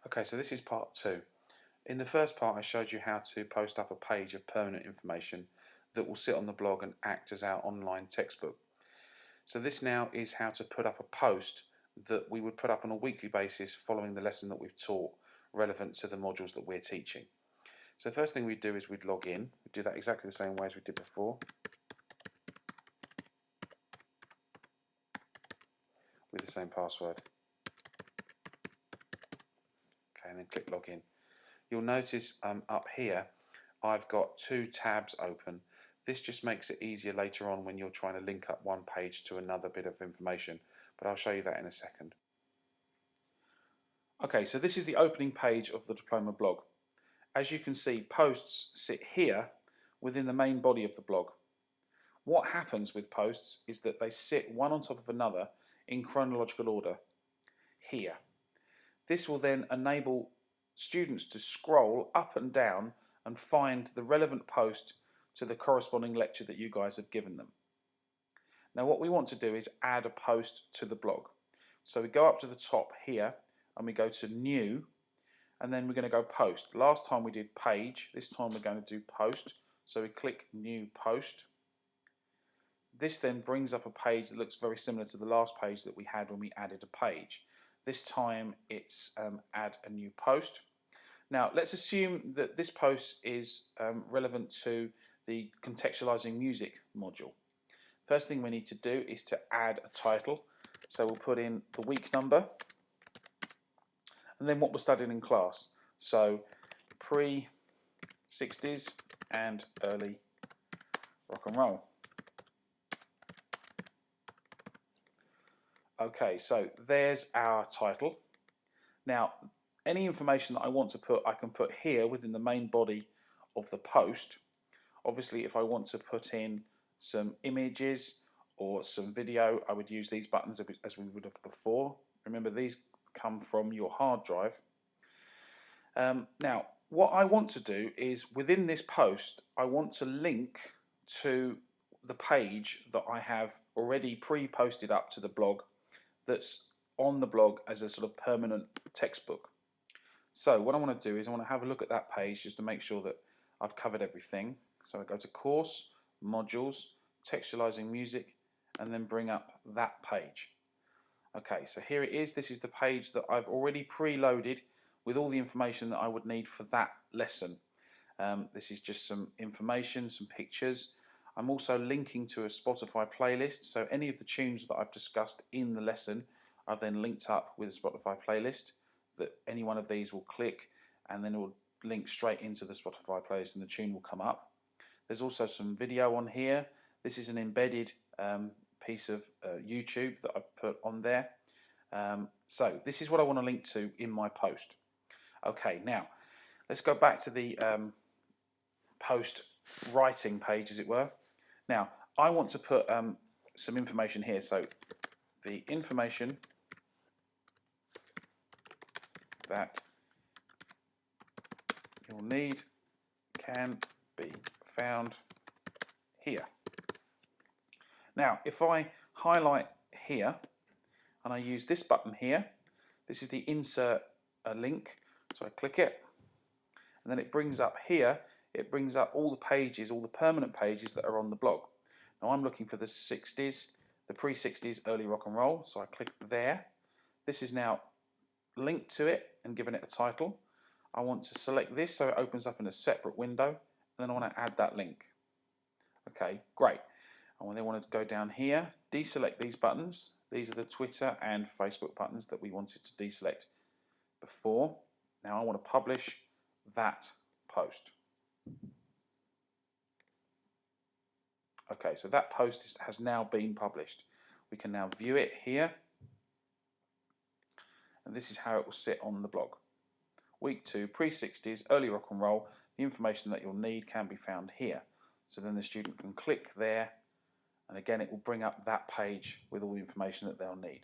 Okay, so this is part two. In the first part I showed you how to post up a page of permanent information that will sit on the blog and act as our online textbook. So this now is how to put up a post that we would put up on a weekly basis following the lesson that we've taught relevant to the modules that we're teaching. So the first thing we'd do is we'd log in. We'd do that exactly the same way as we did before, with the same password. Okay, and then click login. You'll notice up here I've got two tabs open. This just makes it easier later on when you're trying to link up one page to another bit of information, but I'll show you that in a second. Okay, so this is the opening page of the Diploma blog. As you can see, posts sit here within the main body of the blog. What happens with posts is that they sit one on top of another in chronological order here. This will then enable students to scroll up and down and find the relevant post to the corresponding lecture that you guys have given them. Now what we want to do is add a post to the blog. So we go up to the top here and we go to new, and then we're going to go post. Last time we did page, this time we're going to do post. So we click new post. This then brings up a page that looks very similar to the last page that we had when we added a page. This time it's add a new post. Now let's assume that this post is relevant to the contextualizing music module. First thing we need to do is to add a title. So we'll put in the week number and then what we're studying in class. So pre-60s and early rock and roll. Okay, so there's our title. Now, any information that I want to put, I can put here within the main body of the post. Obviously, if I want to put in some images or some video, I would use these buttons as we would have before. Remember, these come from your hard drive. Now, what I want to do is within this post, I want to link to the page that I have already pre-posted up to the blog that's on the blog as a sort of permanent textbook. So what I want to do is I want to have a look at that page just to make sure that I've covered everything. So I go to course, modules, textualizing music, and then bring up that page. Okay, so here it is. This is the page that I've already preloaded with all the information that I would need for that lesson. This is just some information, some pictures. I'm also linking to a Spotify playlist, so any of the tunes that I've discussed in the lesson I've then linked up with a Spotify playlist that any one of these will click and then it will link straight into the Spotify playlist and the tune will come up. There's also some video on here. This is an embedded piece of YouTube that I've put on there. So this is what I want to link to in my post. Okay, now let's go back to the post writing page, as it were. Now I want to put some information here. So the information that you'll need can be found here. Now if I highlight here and I use this button here, this is the insert a link, so I click it and then it brings up here, it brings up all the pages, all the permanent pages that are on the blog. Now I'm looking for the 60s, the pre-60s early rock and roll, so I click there. This is now linked to it and given it a title. I want to select this so it opens up in a separate window, and then I want to add that link. Okay, great. And then want to go down here, deselect these buttons. These are the Twitter and Facebook buttons that we wanted to deselect before. Now I want to publish that post. Okay, so that post has now been published. We can now view it here, and this is how it will sit on the blog. Week 2, pre-60s, early rock and roll. The information that you'll need can be found here. So then the student can click there, and again it will bring up that page with all the information that they'll need.